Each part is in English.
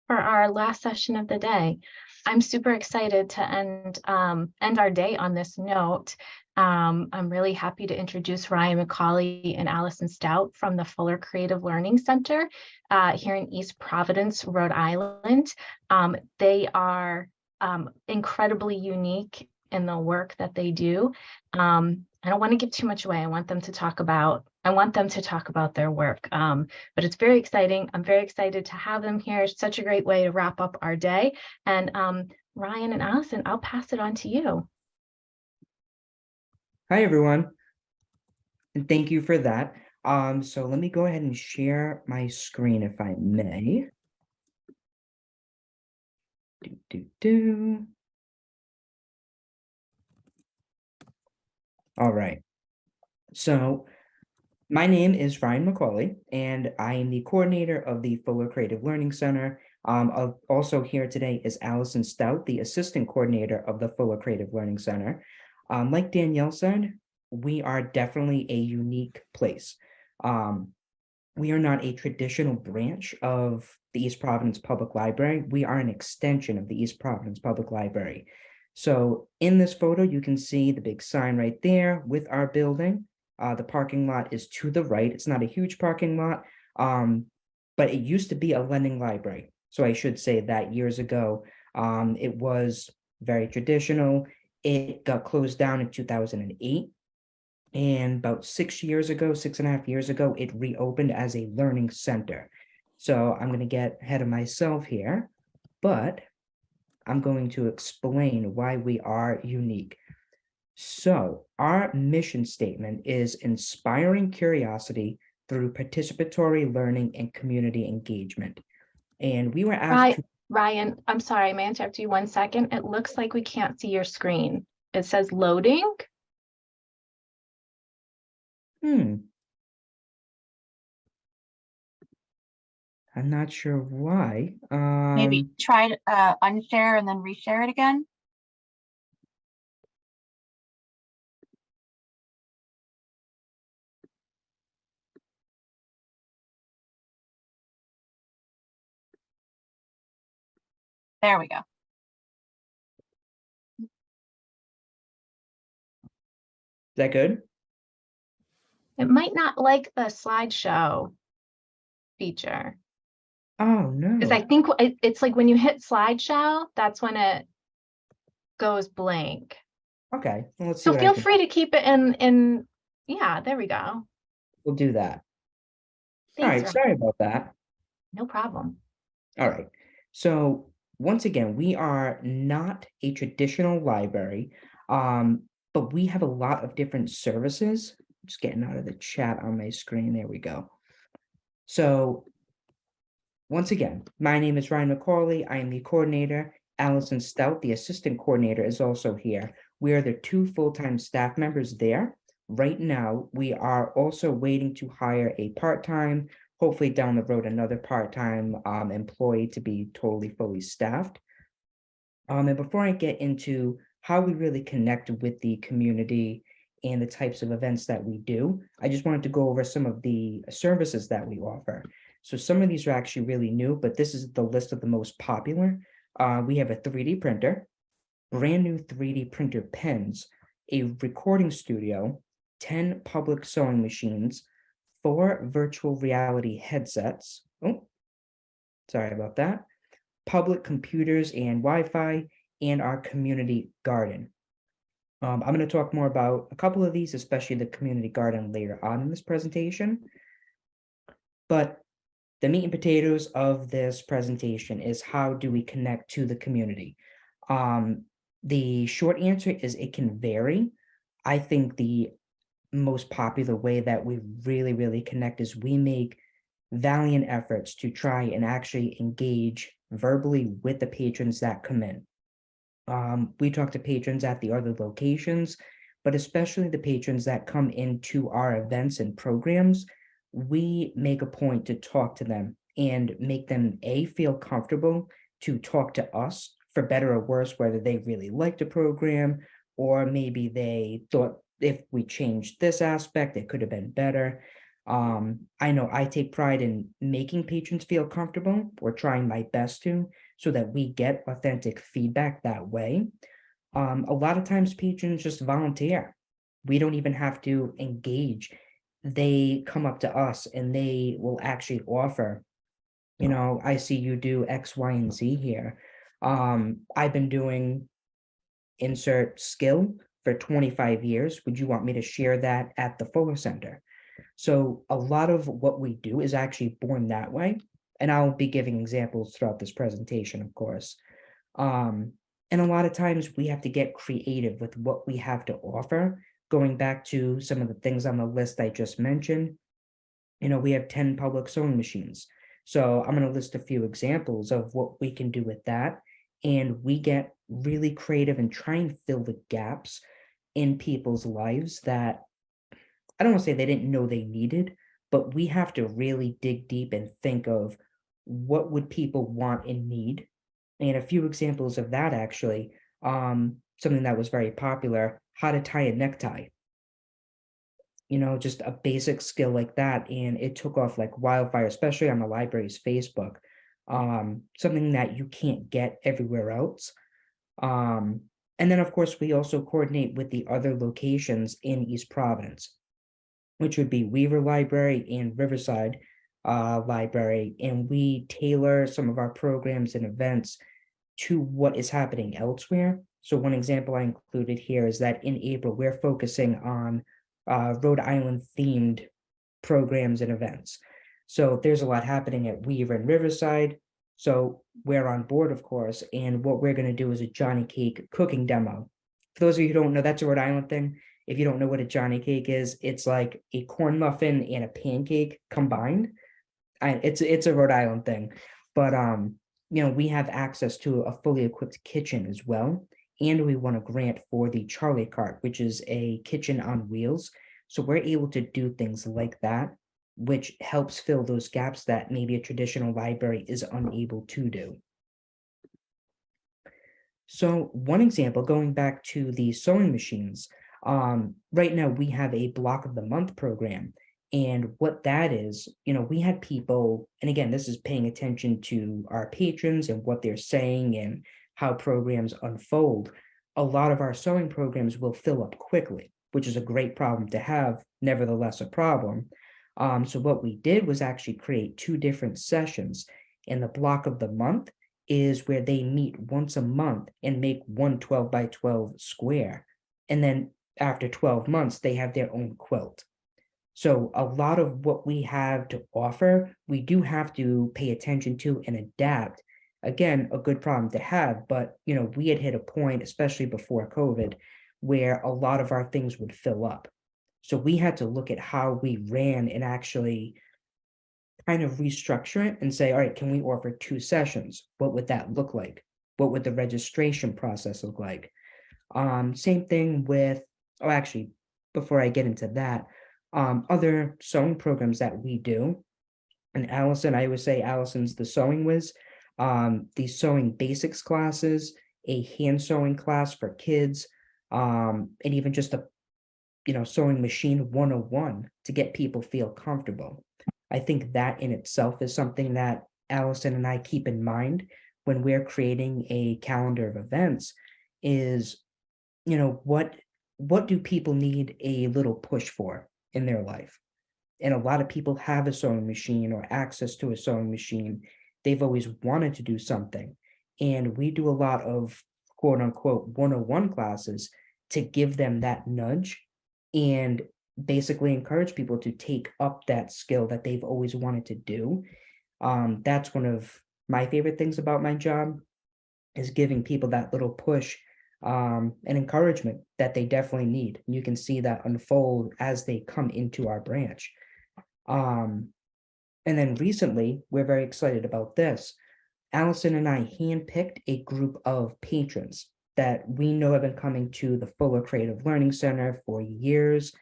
for our last session of the day. I'm super excited to end our day on this note. I'm really happy to introduce Ryan McCauley and Allison Stout from the Fuller Creative Learning Center here in East Providence, Rhode Island. They are incredibly unique in the work that they do. I don't want to give too much away. I want them to talk about their work. But it's very exciting. I'm very excited to have them here. It's such a great way to wrap up our day. And Ryan and Allison, I'll pass it on to you. Hi, everyone, and thank you for that. So let me go ahead and share my screen if I may. All right. So my name is Ryan McCauley, and I am the coordinator of the Fuller Creative Learning Center. Also here today is Allison Stout, the assistant coordinator of the Fuller Creative Learning Center. Like Danielle said, we are definitely a unique place. We are not a traditional branch of the East Providence Public Library. We are an extension of the East Providence Public Library. So in this photo, you can see the big sign right there with our building. The parking lot is to the right. It's not a huge parking lot, but it used to be a lending library. So I should say that years ago, it was very traditional. It got closed down in 2008. And about 6 years ago, 6.5 years ago, it reopened as a learning center. So I'm going to get ahead of myself here, but I'm going to explain why we are unique. So our mission statement is inspiring curiosity through participatory learning and community engagement. And we were asked to— Ryan, I'm sorry, may I interrupt you 1 second? It looks like we can't see your screen. It says loading. I'm not sure why. Maybe try to unshare and then reshare it again. There we go. Is that good? It might not like the slideshow feature. Oh, no. Because I think it's like when you hit slideshow, that's when it goes blank. Okay, well, let's see. So feel free to keep it in. Yeah, there we go. We'll do that. All Thanks, right, sorry about that. No problem. All right. So once again, we are not a traditional library, but we have a lot of different services. Just getting out of the chat on my screen. There we go. So once again, my name is Ryan McCauley. I am the coordinator. Allison Stout, the assistant coordinator, is also here. We are the two full-time staff members there. Right now, we are also waiting to hire a part-time, hopefully down the road, another part-time employee to be totally fully staffed. And before I get into how we really connect with the community and the types of events that we do, I just wanted to go over some of the services that we offer. So some of these are actually really new, but this is the list of the most popular. We have a 3D printer, brand new 3D printer pens, a recording studio, 10 public sewing machines, 4 virtual reality headsets. Oh, sorry about that. Public computers and Wi-Fi, and our community garden. I'm going to talk more about a couple of these, especially the community garden, later on in this presentation. But the meat and potatoes of this presentation is how do we connect to the community? The short answer is it can vary. I think the most popular way that we really connect is we make valiant efforts to try and actually engage verbally with the patrons that come in. We talk to patrons at the other locations, but especially the patrons that come into our events and programs, we make a point to talk to them and make them feel comfortable to talk to us, for better or worse, whether they really liked the program or maybe they thought if we changed this aspect, it could have been better. I know I take pride in making patrons feel comfortable or trying my best to, so that we get authentic feedback that way. A lot of times patrons just volunteer. We don't even have to engage. They come up to us and they will actually offer, I see you do X, Y, and Z here. I've been doing insert skill for 25 years. Would you want me to share that at the Fuller Center? So a lot of what we do is actually born that way. And I'll be giving examples throughout this presentation, of course. And a lot of times we have to get creative with what we have to offer. Going back to some of the things on the list I just mentioned, we have 10 public sewing machines. So I'm going to list a few examples of what we can do with that. And we get really creative and try and fill the gaps in people's lives that I don't want to say they didn't know they needed, but we have to really dig deep and think of what would people want and need. And a few examples of that actually, something that was very popular, how to tie a necktie. Just a basic skill like that. And it took off like wildfire, especially on the library's Facebook. Something that you can't get everywhere else. And then of course, we also coordinate with the other locations in East Providence, which would be Weaver Library and Riverside Library. And we tailor some of our programs and events to what is happening elsewhere. So one example I included here is that in April, we're focusing on Rhode Island themed programs and events. So there's a lot happening at Weaver and Riverside. So we're on board, of course. And what we're going to do is a Johnny Cake cooking demo. For those of you who don't know, that's a Rhode Island thing. If you don't know what a Johnny Cake is, it's like a corn muffin and a pancake combined. It's a Rhode Island thing, but we have access to a fully equipped kitchen as well, and we won a grant for the Charlie Cart, which is a kitchen on wheels. So we're able to do things like that, which helps fill those gaps that maybe a traditional library is unable to do. So one example, going back to the sewing machines, right now we have a block of the month program. And what that is, we had people, and again, this is paying attention to our patrons and what they're saying and how programs unfold. A lot of our sewing programs will fill up quickly, which is a great problem to have, nevertheless a problem. So what we did was actually create 2 different sessions. And the block of the month is where they meet once a month and make one 12 by 12 square. And then after 12 months, they have their own quilt. So a lot of what we have to offer, we do have to pay attention to and adapt. Again, a good problem to have, but we had hit a point, especially before COVID, where a lot of our things would fill up. So we had to look at how we ran and actually kind of restructure it and say, all right, can we offer 2 sessions? What would that look like? What would the registration process look like? Same thing with, actually, before I get into that, other sewing programs that we do. And Allison, I always say Allison's the sewing whiz. The sewing basics classes, a hand sewing class for kids, and even just a sewing machine 101 to get people feel comfortable. I think that in itself is something that Allison and I keep in mind when we're creating a calendar of events is, what do people need a little push for in their life? And a lot of people have a sewing machine or access to a sewing machine. They've always wanted to do something. And we do a lot of quote unquote 101 classes to give them that nudge and basically encourage people to take up that skill that they've always wanted to do. That's one of my favorite things about my job, is giving people that little push and encouragement that they definitely need. You can see that unfold as they come into our branch. And then recently, we're very excited about this. Allison and I handpicked a group of patrons that we know have been coming to the Fuller Creative Learning Center for years,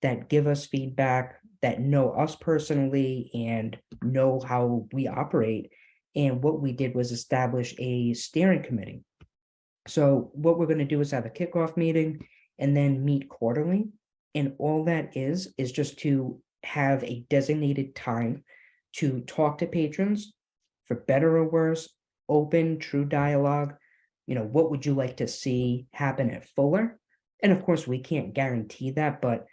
that give us feedback, that know us personally and know how we operate. And what we did was establish a steering committee. So what we're going to do is have a kickoff meeting and then meet quarterly. And all that is just to have a designated time to talk to patrons, for better or worse, open, true dialogue. What would you like to see happen at Fuller? And of course, we can't guarantee that, but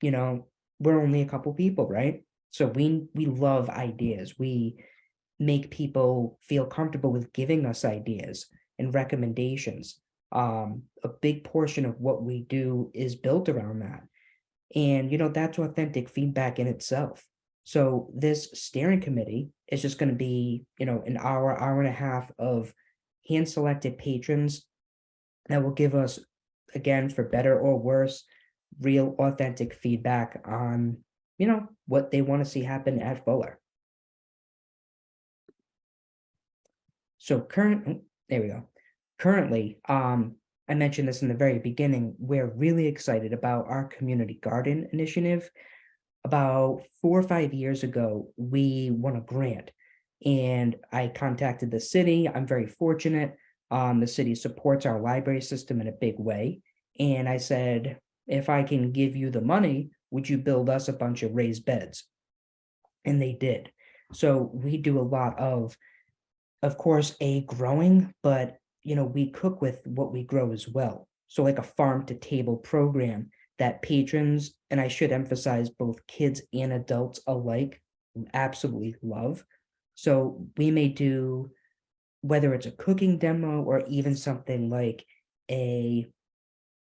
we're only a couple people, right? So we love ideas. We make people feel comfortable with giving us ideas and recommendations. A big portion of what we do is built around that. And that's authentic feedback in itself. So this steering committee is just going to be, an hour and a half of hand-selected patrons that will give us, again, for better or worse, real authentic feedback on, what they want to see happen at Fuller. So there we go. Currently, I mentioned this in the very beginning, we're really excited about our community garden initiative. About 4 or 5 years ago, we won a grant and I contacted the city. I'm very fortunate. The city supports our library system in a big way. And I said, if I can give you the money, would you build us a bunch of raised beds? And they did. So we do a lot of course, growing, but we cook with what we grow as well. So like a farm to table program that patrons, and I should emphasize both kids and adults alike, absolutely love. So we may do, whether it's a cooking demo or even something like a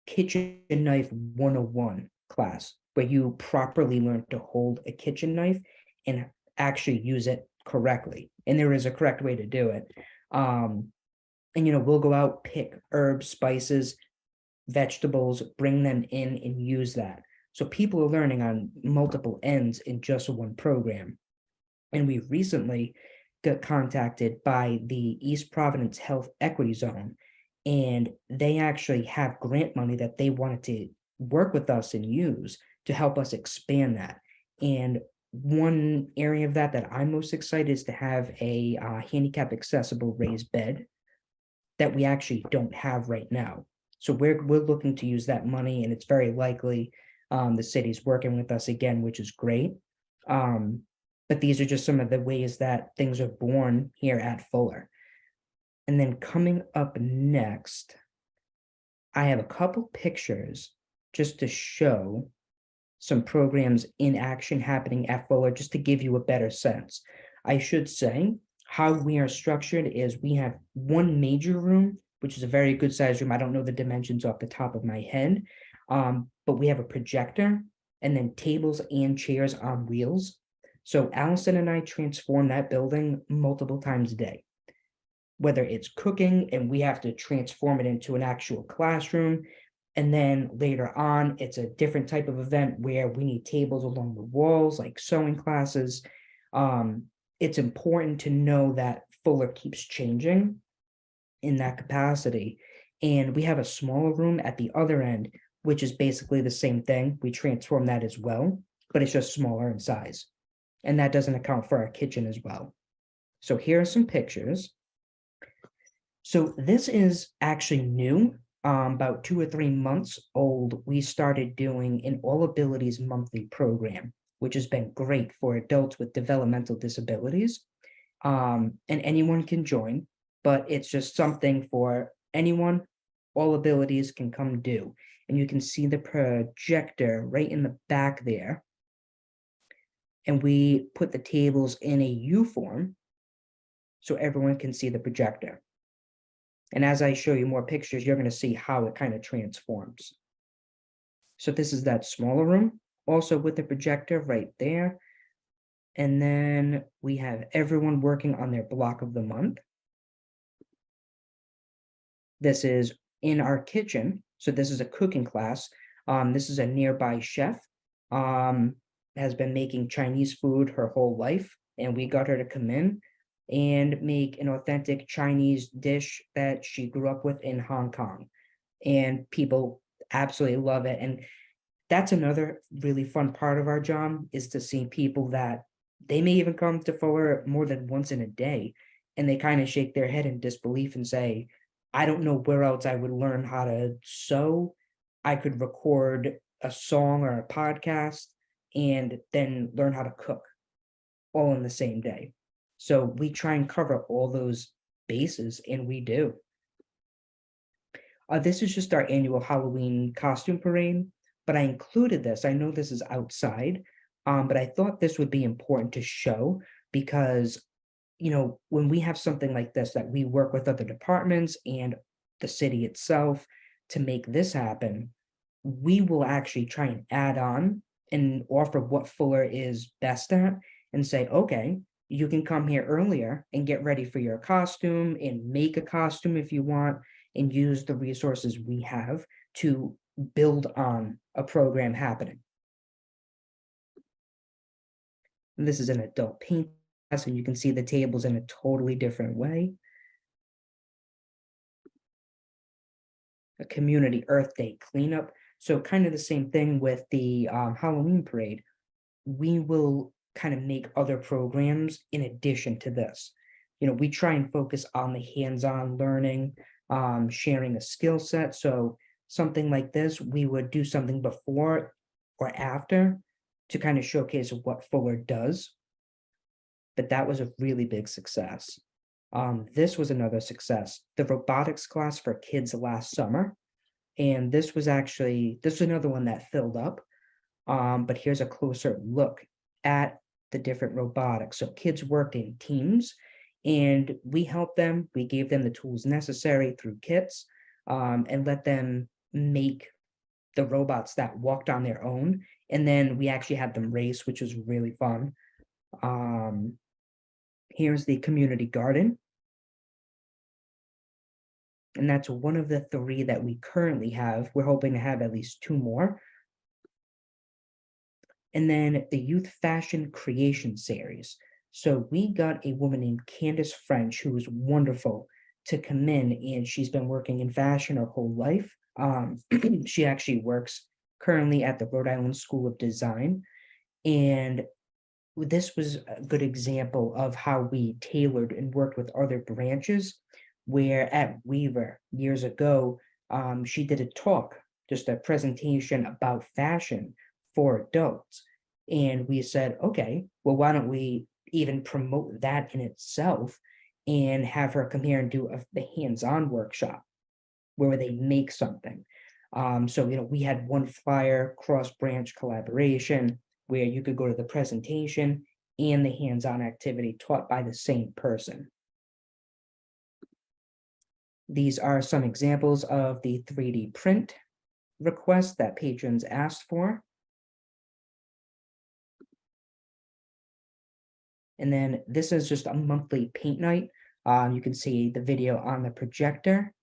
kitchen knife 101 class, where you properly learn to hold a kitchen knife and actually use it correctly. And there is a correct way to do it. And we'll go out, pick herbs, spices, vegetables, bring them in and use that. So people are learning on multiple ends in just one program. And we recently got contacted by the East Providence Health Equity Zone, and they actually have grant money that they wanted to work with us and use to help us expand that. And one area of that I'm most excited is to have a handicap accessible raised bed that we actually don't have right now. So we're looking to use that money, and it's very likely the city's working with us again, which is great. But these are just some of the ways that things are born here at Fuller. And then coming up next, I have a couple pictures just to show some programs in action happening at Fuller, just to give you a better sense. I should say how we are structured is we have one major room, which is a very good sized room. I don't know the dimensions off the top of my head, but we have a projector and then tables and chairs on wheels. So Allison and I transform that building multiple times a day, whether it's cooking and we have to transform it into an actual classroom. And then later on, it's a different type of event where we need tables along the walls, like sewing classes. It's important to know that Fuller keeps changing in that capacity. And we have a smaller room at the other end, which is basically the same thing. We transform that as well, but it's just smaller in size. And that doesn't account for our kitchen as well. So here are some pictures. So this is actually new. About 2 or 3 months old, we started doing an All Abilities monthly program, which has been great for adults with developmental disabilities. And anyone can join, but it's just something for anyone. All Abilities can come do. And you can see the projector right in the back there. And we put the tables in a U form so everyone can see the projector. And as I show you more pictures, you're going to see how it kind of transforms. So this is that smaller room, also with the projector right there. And then we have everyone working on their block of the month. This is in our kitchen. So this is a cooking class. This is a nearby chef, has been making Chinese food her whole life. And we got her to come in and make an authentic Chinese dish that she grew up with in Hong Kong. And people absolutely love it. And that's another really fun part of our job, is to see people that they may even come to Fuller more than once in a day, and they kind of shake their head in disbelief and say, I don't know where else I would learn how to sew. I could record a song or a podcast. and then learn how to cook all in the same day. So we try and cover all those bases, and we do. This is just our annual Halloween costume parade, but I included this. I know this is outside, but I thought this would be important to show because, when we have something like this, that we work with other departments and the city itself to make this happen, we will actually try and add on and offer what Fuller is best at and say, okay, you can come here earlier and get ready for your costume and make a costume if you want, and use the resources we have to build on a program happening. And this is an adult paint class, and you can see the tables in a totally different way. A community Earth Day cleanup. So kind of the same thing with the Halloween parade. We will kind of make other programs in addition to this. We try and focus on the hands-on learning, sharing a skill set. So something like this, we would do something before or after to kind of showcase what Fuller does. But that was a really big success. This was another success, the robotics class for kids last summer. And this was another one that filled up. But here's a closer look at the different robotics. So kids worked in teams, and we helped them. We gave them the tools necessary through kits, and let them make the robots that walked on their own. And then we actually had them race, which was really fun. Here's the community garden. And that's one of the 3 that we currently have. We're hoping to have at least 2 more. And then the Youth Fashion Creation Series. So we got a woman named Candace French, who was wonderful, to come in, and she's been working in fashion her whole life. She actually works currently at the Rhode Island School of Design. And this was a good example of how we tailored and worked with other branches, where at Weaver years ago, she did a talk, just a presentation about fashion for adults. And we said, okay, well, why don't we even promote that in itself and have her come here and do the hands-on workshop where they make something. So, we had one flyer, cross-branch collaboration, where you could go to the presentation and the hands-on activity taught by the same person. These are some examples of the 3D print requests that patrons asked for. And then this is just a monthly paint night. You can see the video on the projector.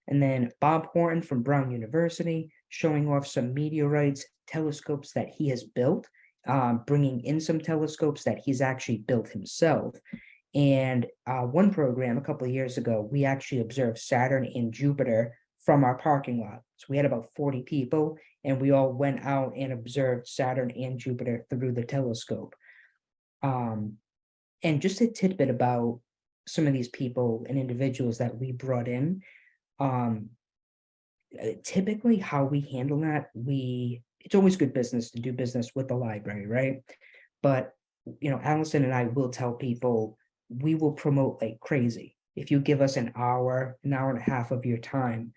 And then Bob Horton from Brown University showing off some meteorites, telescopes that he has built, bringing in some telescopes that he's actually built himself. And one program a couple of years ago, we actually observed Saturn and Jupiter from our parking lot. So we had about 40 people, and we all went out and observed Saturn and Jupiter through the telescope. And just a tidbit about some of these people and individuals that we brought in. Typically how we handle that, it's always good business to do business with the library, right? But, Allison and I will tell people, we will promote like crazy. If you give us an hour and a half of your time,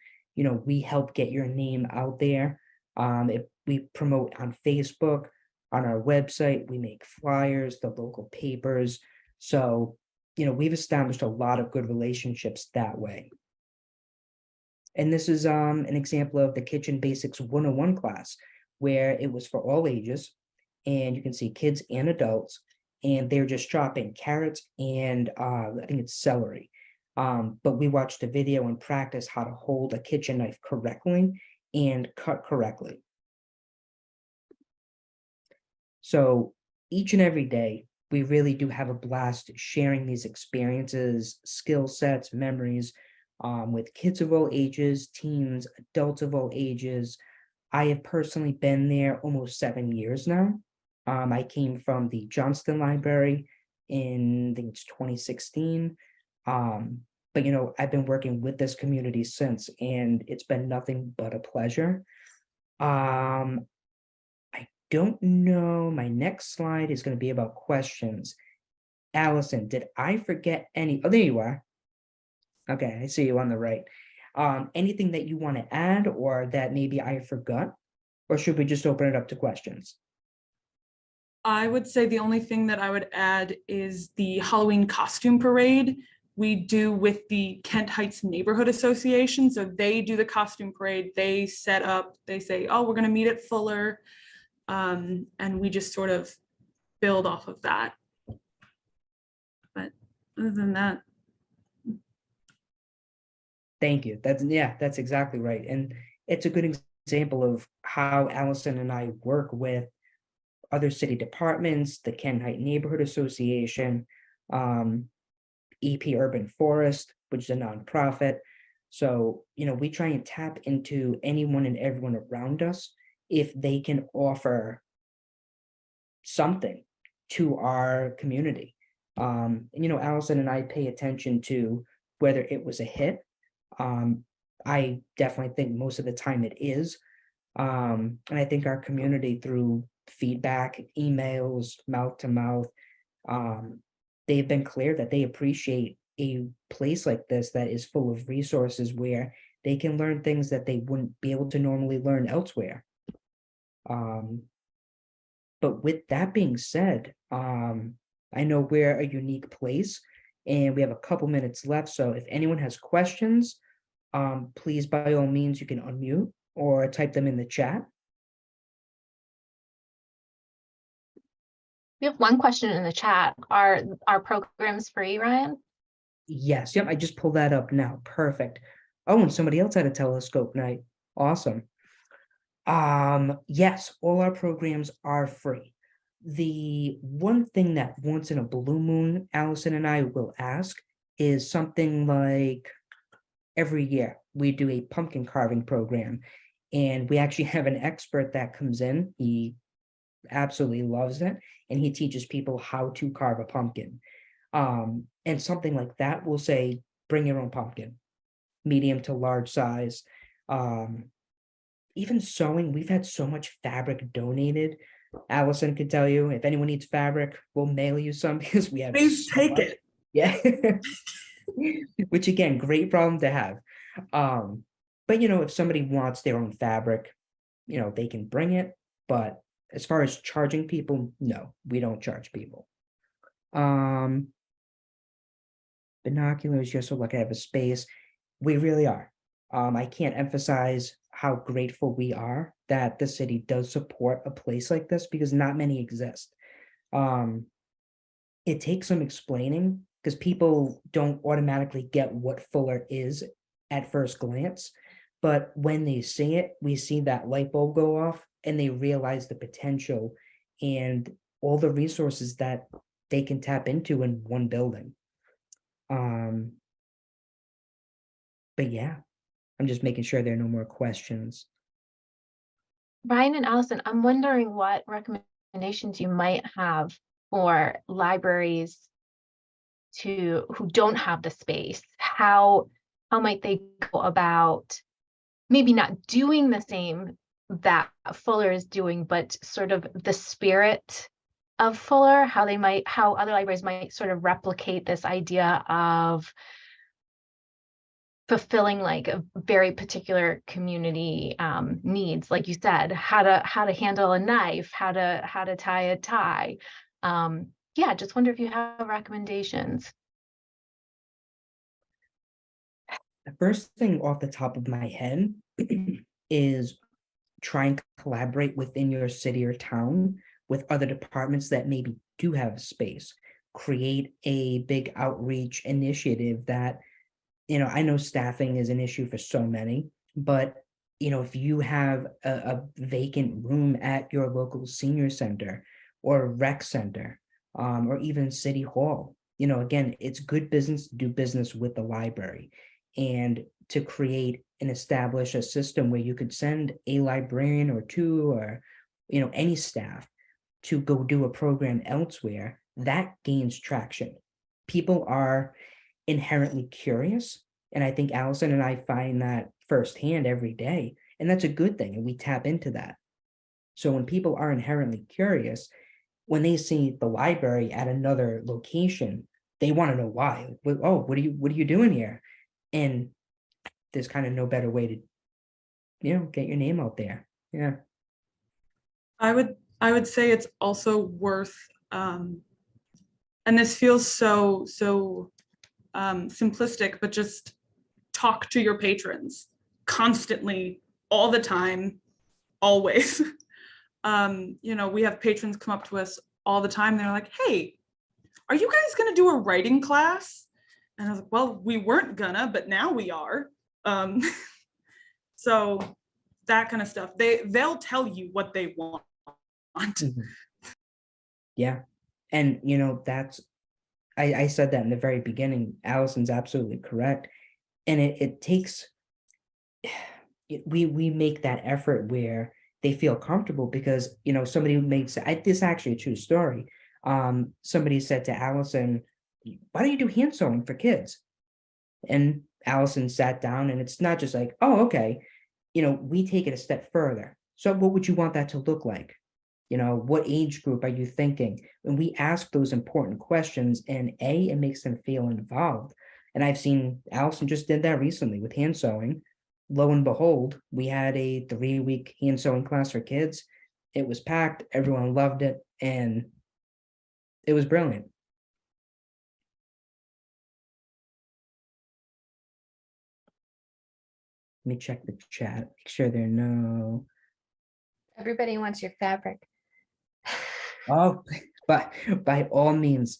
we help get your name out there. If we promote on Facebook, on our website, we make flyers, the local papers. So, we've established a lot of good relationships that way. And this is an example of the Kitchen Basics 101 class, where it was for all ages, and you can see kids and adults, and they're just chopping carrots and I think it's celery. But we watched a video and practice how to hold a kitchen knife correctly and cut correctly. So each and every day, we really do have a blast sharing these experiences, skill sets, memories, with kids of all ages, teens, adults of all ages. I have personally been there almost 7 years now. I came from the Johnston Library in, I think it's 2016. But I've been working with this community since, and it's been nothing but a pleasure. Um, I don't know. My next slide is going to be about questions. Allison, did I forget any? Oh, there you are. Okay, I see you on the right. Anything that you want to add or that maybe I forgot? Or should we just open it up to questions? I would say the only thing that I would add is the Halloween costume parade we do with the Kent Heights Neighborhood Association. So they do the costume parade, they set up, they say, oh, we're gonna meet at Fuller. And we just sort of build off of that. But other than that, Thank you. That's exactly right. And it's a good example of how Allison and I work with other city departments, the Kent Heights Neighborhood Association, EP Urban Forest, which is a nonprofit. So, we try and tap into anyone and everyone around us if they can offer something to our community. Allison and I pay attention to whether it was a hit. I definitely think most of the time it is. And I think our community, through feedback, emails, mouth to mouth, they've been clear that they appreciate a place like this that is full of resources where they can learn things that they wouldn't be able to normally learn elsewhere. But with that being said, I know we're a unique place and we have a couple minutes left. So if anyone has questions, please, by all means, you can unmute or type them in the chat. We have one question in the chat. Are our programs free, Ryan? Yes, yep, I just pulled that up now. Perfect. Oh, and somebody else had a telescope night. Awesome. Yes, all our programs are free. The one thing that once in a blue moon, Allison and I will ask is something like every year we do a pumpkin carving program, and we actually have an expert that comes in. He absolutely loves it, and he teaches people how to carve a pumpkin. And something like that will say, bring your own pumpkin, medium to large size. Even sewing, we've had so much fabric donated. Allison could tell you, if anyone needs fabric, we'll mail you some because we have please so take much. it. Yeah. Which again, great problem to have. But if somebody wants their own fabric, they can bring it. But as far as charging people, no, we don't charge people. Binoculars, you're so lucky to have a space. We really are. I can't emphasize how grateful we are that the city does support a place like this because not many exist. It takes some explaining because people don't automatically get what Fuller is at first glance. But when they see it, we see that light bulb go off and they realize the potential and all the resources that they can tap into in one building. But yeah, I'm just making sure there are no more questions. Ryan and Allison, I'm wondering what recommendations you might have for libraries who don't have the space. How might they go about maybe not doing the same that Fuller is doing, but sort of the spirit of Fuller, how other libraries might sort of replicate this idea of fulfilling like a very particular community needs, like you said, how to handle a knife, how to tie a tie. Yeah, just wonder if you have recommendations. The first thing off the top of my head is try and collaborate within your city or town with other departments that maybe do have space. Create a big outreach initiative that, I know staffing is an issue for so many, but if you have a vacant room at your local senior center or rec center, or even city hall, again, it's good business to do business with the library and to create and establish a system where you could send a librarian or two or, any staff to go do a program elsewhere. That gains traction. People are inherently curious. And I think Allison and I find that firsthand every day. And that's a good thing, and we tap into that. So when people are inherently curious, when they see the library at another location, they want to know why. Oh, what are you doing here? And there's kind of no better way to, get your name out there. Yeah. I would say it's also worth, and this feels so simplistic, but just talk to your patrons constantly, all the time, always. We have patrons come up to us all the time. They're like, "Hey, are you guys gonna do a writing class?" And I was like, "Well, we weren't gonna, but now we are." So that kind of stuff. They'll tell you what they want. Mhm. Yeah. And that's I said that in the very beginning. Allison's absolutely correct. And it takes we make that effort where they feel comfortable because somebody makes this is actually a true story. Somebody said to Allison, why don't you do hand sewing for kids? And Allison sat down, and it's not just like, oh, okay, we take it a step further. So what would you want that to look like? What age group are you thinking? And we ask those important questions, and it makes them feel involved. And I've seen Allison just did that recently with hand sewing. Lo and behold, we had a 3-week hand sewing class for kids. It was packed, everyone loved it, and it was brilliant. Let me check the chat, make sure there are no. Everybody wants your fabric. Oh, by all means.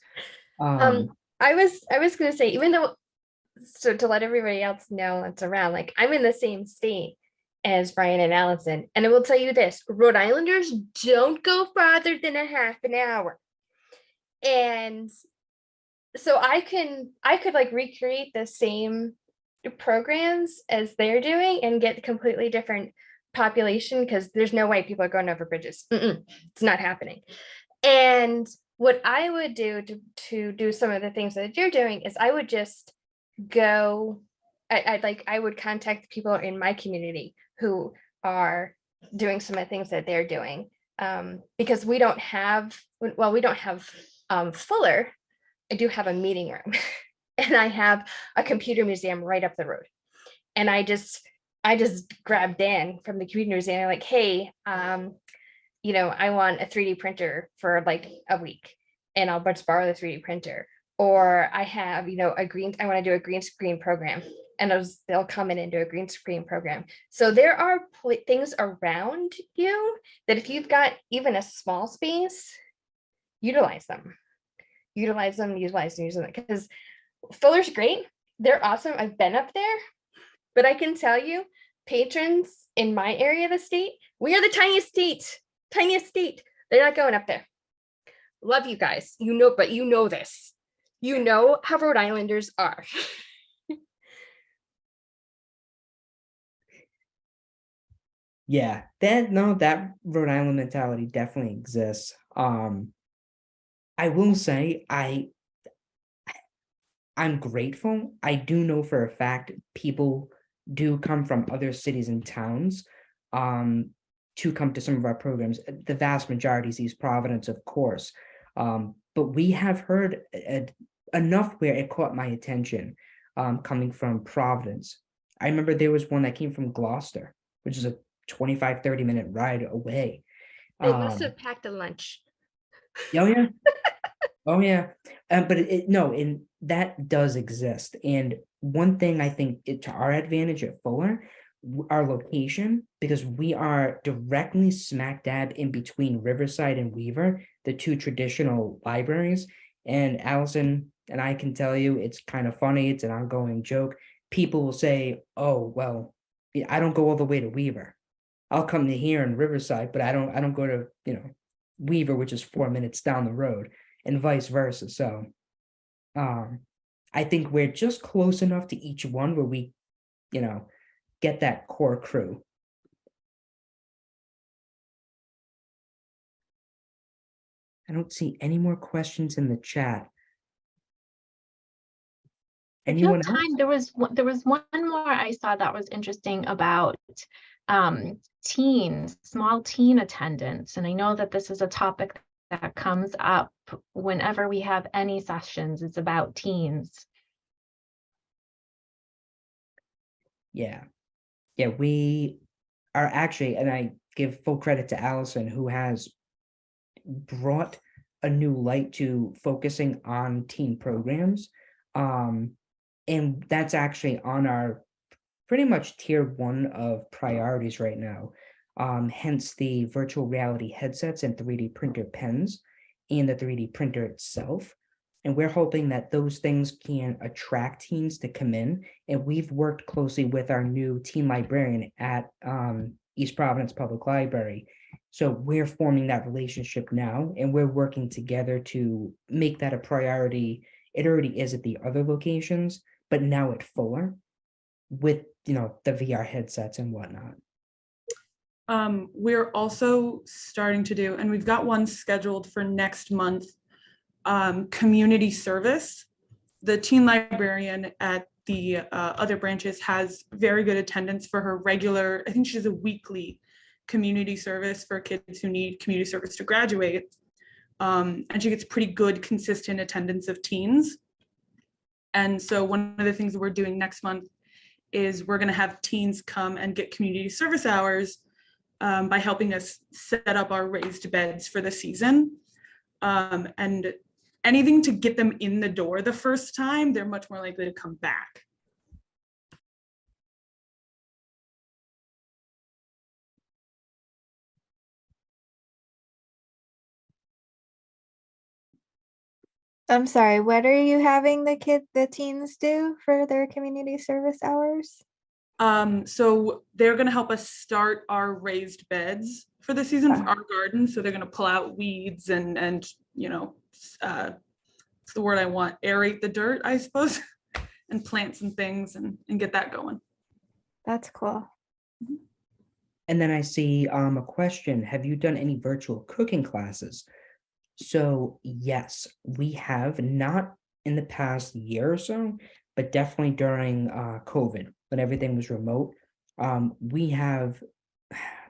I was gonna say, even though, so to let everybody else know that's around, like I'm in the same state as Brian and Allison, and I will tell you this: Rhode Islanders don't go farther than a half an hour. And so I could like recreate the same programs as they're doing and get completely different population, because there's no way people are going over bridges. It's not happening. And what I would do to do some of the things that you're doing is I would just go, I would contact people in my community who are doing some of the things that they're doing. Because we don't have Fuller. I do have a meeting room and I have a computer museum right up the road. And I just grabbed Dan from the computer museum. And I'm like, hey, I want a 3D printer for like a week, and I'll just borrow the 3D printer. Or I have, I want to do a green screen program, and they'll come in and do a green screen program. So there are things around you that if you've got even a small space, utilize them, because Fuller's great. They're awesome. I've been up there, but I can tell you, patrons in my area of the state, we are the tiniest state. They're not going up there. Love you guys, but you know this. You know how Rhode Islanders are. Yeah, that Rhode Island mentality definitely exists. I will say I'm grateful. I do know for a fact people do come from other cities and towns to come to some of our programs. The vast majority is East Providence, of course. But we have heard enough where it caught my attention coming from Providence. I remember there was one that came from Gloucester, which is a 25-30 minute ride away. They must have packed a lunch. Oh yeah. Oh yeah. But and that does exist. And one thing I think to our advantage at Fuller, our location, because we are directly smack dab in between Riverside and Weaver, the two traditional libraries. And Allison and I can tell you, it's kind of funny. It's an ongoing joke. People will say, oh, well, I don't go all the way to Weaver. I'll come to here in Riverside, but I don't go to, Weaver, which is 4 minutes down the road, and vice versa. So I think we're just close enough to each one where we, get that core crew. I don't see any more questions in the chat. Anyone else? There was one more I saw that was interesting about small teen attendance. And I know that this is a topic that comes up whenever we have any sessions. It's about teens. Yeah. Yeah, we are actually, and I give full credit to Allison, who has brought a new light to focusing on teen programs. And that's actually on our pretty much tier 1 of priorities right now. Hence the virtual reality headsets and 3D printer pens and the 3D printer itself. And we're hoping that those things can attract teens to come in. And we've worked closely with our new teen librarian at East Providence Public Library. So we're forming that relationship now, and we're working together to make that a priority. It already is at the other locations, but now at Fuller with, the VR headsets and whatnot. We're also starting to do, and we've got one scheduled for next month, community service. The teen librarian at the other branches has very good attendance for her regular, I think she does a weekly community service for kids who need community service to graduate. And she gets pretty good, consistent attendance of teens. And so one of the things that we're doing next month is we're going to have teens come and get community service hours by helping us set up our raised beds for the season. And anything to get them in the door the first time, they're much more likely to come back. I'm sorry, what are you having the teens do for their community service hours? So they're going to help us start our raised beds for the season for our garden. So they're going to pull out weeds and what's the word I want? Aerate the dirt, I suppose, and plant some things and get that going. That's cool. And then I see a question. Have you done any virtual cooking classes? So yes, we have, not in the past year or so, but definitely during COVID, when everything was remote. We have,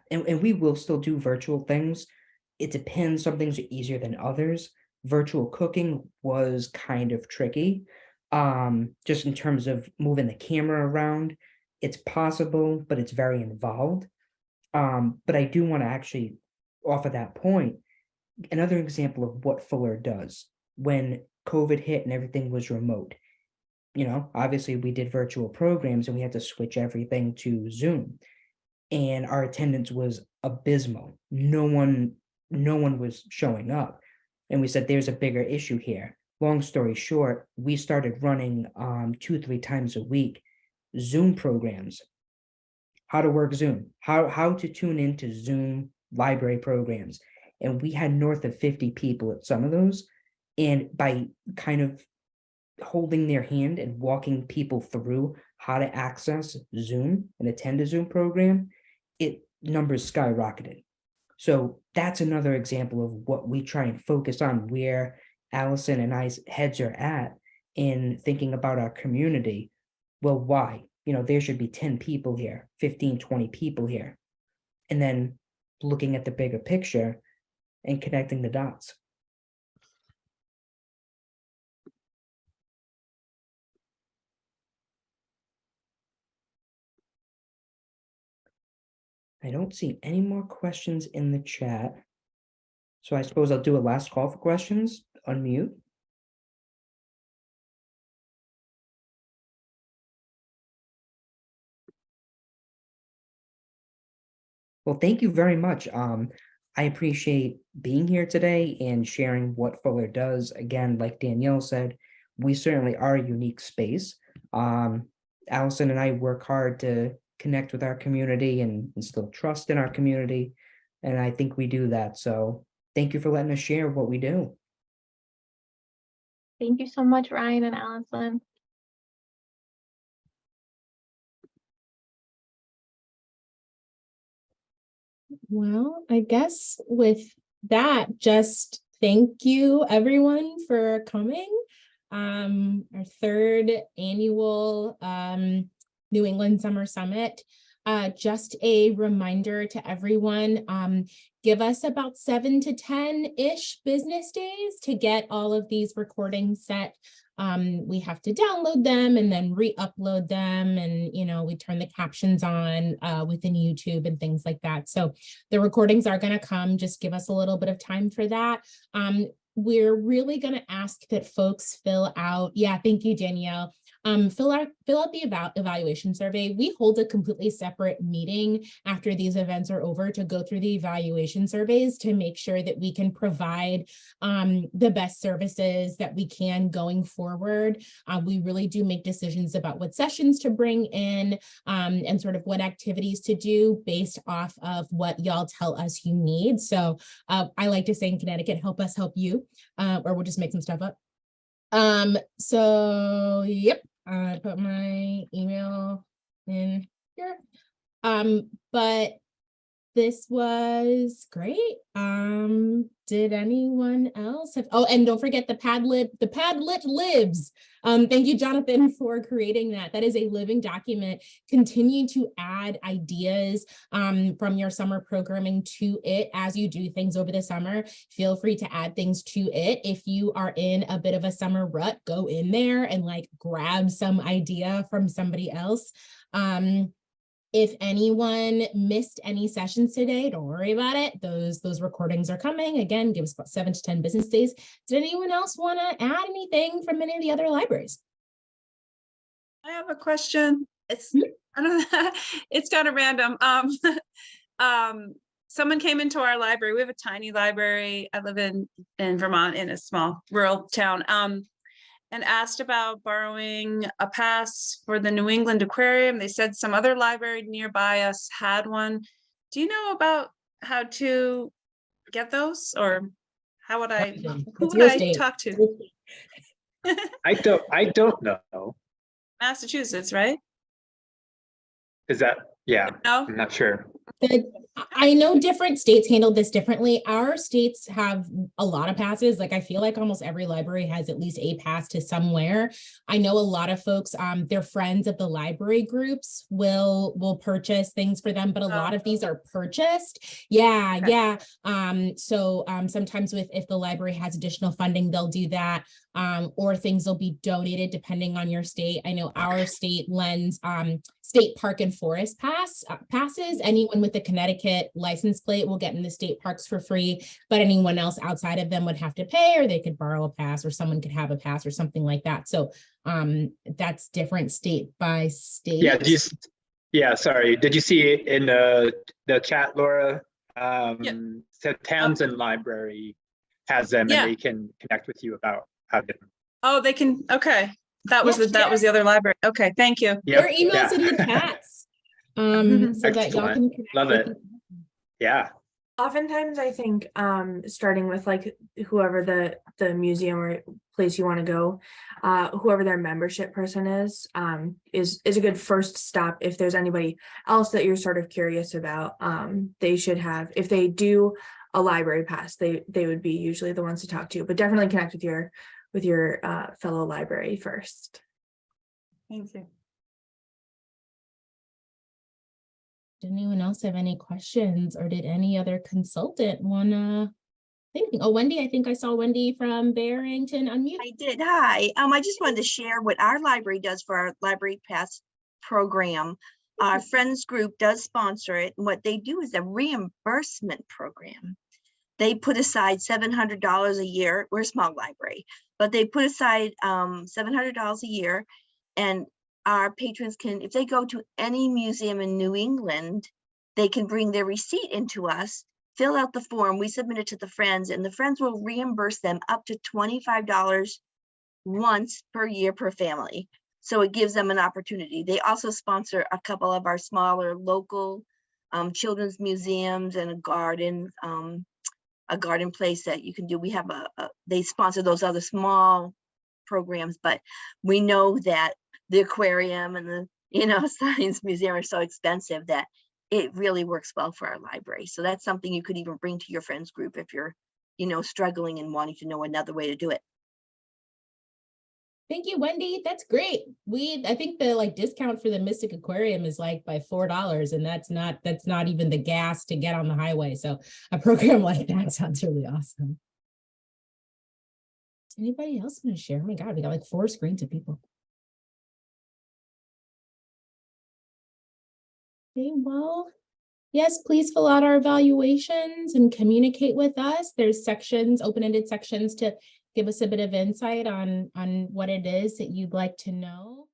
and we will still do virtual things. It depends. Some things are easier than others. Virtual cooking was kind of tricky, just in terms of moving the camera around. It's possible, but it's very involved. But I do want to actually offer that point. Another example of what Fuller does when COVID hit and everything was remote. Obviously we did virtual programs and we had to switch everything to Zoom, and our attendance was abysmal. No one was showing up. And we said, there's a bigger issue here. Long story short, we started running 2-3 times a week Zoom programs. How to work Zoom, how to tune into Zoom library programs. And we had north of 50 people at some of those. And by kind of holding their hand and walking people through how to access Zoom and attend a Zoom program, numbers skyrocketed. So that's another example of what we try and focus on, where Allison and I's heads are at in thinking about our community. Well, why? There should be 10 people here, 15, 20 people here. And then looking at the bigger picture and connecting the dots. I don't see any more questions in the chat. So I suppose I'll do a last call for questions. Unmute. Well, thank you very much. I appreciate being here today and sharing what Fuller does. Again, like Danielle said, we certainly are a unique space. Allison and I work hard to connect with our community and instill trust in our community. And I think we do that. So thank you for letting us share what we do. Thank you so much, Ryan and Allison. Well, I guess with that, just thank you everyone for coming. Our third annual New England Summer Summit. Just a reminder to everyone, give us about 7 to 10-ish business days to get all of these recordings set. We have to download them and then re-upload them, and we turn the captions on within YouTube and things like that. So the recordings are going to come. Just give us a little bit of time for that. We're really going to ask that folks fill out. Yeah, thank you, Danielle. Fill out the evaluation survey. We hold a completely separate meeting after these events are over to go through the evaluation surveys to make sure that we can provide the best services that we can going forward. We really do make decisions about what sessions to bring in and sort of what activities to do based off of what y'all tell us you need. So I like to say in Connecticut, help us help you, or we'll just make some stuff up. So yep, I put my email in here. But this was great. Did anyone else have, oh, and don't forget the Padlet lives. Thank you, Jonathan, for creating that. That is a living document. Continue to add ideas from your summer programming to it as you do things over the summer. Feel free to add things to it. If you are in a bit of a summer rut, go in there and like grab some idea from somebody else. If anyone missed any sessions today, don't worry about it. Those recordings are coming. Again, give us about 7 to 10 business days. Did anyone else want to add anything from any of the other libraries? I have a question. It's I don't know, it's kind of random. Someone came into our library. We have a tiny library. I live in Vermont in a small rural town. And asked about borrowing a pass for the New England Aquarium. They said some other library nearby us had one. Do you know about how to get those, or how would who would I talk to? I don't know. Massachusetts, right? Is that, yeah, No? I'm not sure. I know different states handle this differently. Our states have a lot of passes. Like I feel like almost every library has at least a pass to somewhere. I know a lot of folks, their friends of the library groups will purchase things for them, but a lot of these are purchased. Yeah, okay. Yeah. So sometimes if the library has additional funding, they'll do that. Or things will be donated depending on your state. I know our state lends state park and forest passes. Anyone with the Connecticut license plate will get in the state parks for free, but anyone else outside of them would have to pay, or they could borrow a pass, or someone could have a pass or something like that. So that's different state by state. Yeah, sorry. Did you see in the chat, Laura? So Townsend Library has them, and they can connect with you about how to. Oh, they can. Okay, that was the other library. Okay, thank you. Your emails in the chats. So that y'all can love it. Yeah. Oftentimes I think starting with like whoever the museum or place you want to go, whoever their membership person is a good first stop. If there's anybody else that you're sort of curious about, they should have, if they do a library pass, they would be usually the ones to talk to, but definitely connect with your fellow library first. Thank you. Did anyone else have any questions, or did any other consultant wanna think? Oh, Wendy, I think I saw Wendy from Barrington unmute. I did. Hi. I just wanted to share what our library does for our library pass program. Our friends group does sponsor it, and what they do is a reimbursement program. They put aside $700 a year. We're a small library, but they put aside $700 a year, and our patrons can, if they go to any museum in New England, they can bring their receipt into us, fill out the form, we submit it to the Friends, and the Friends will reimburse them up to $25 once per year per family. So it gives them an opportunity. They also sponsor a couple of our smaller local children's museums and a garden place that you can do. We have they sponsor those other small programs, but we know that the aquarium and the science museum are so expensive that it really works well for our library. So that's something you could even bring to your friends group if you're struggling and wanting to know another way to do it. Thank you, Wendy. That's great. I think the like discount for the Mystic Aquarium is like by $4, and that's not even the gas to get on the highway. So a program like that sounds really awesome. Is anybody else going to share? Oh my God, we got like 4 screens of people. Okay, well, yes, please fill out our evaluations and communicate with us. There's sections, open-ended sections to give us a bit of insight on what it is that you'd like to know.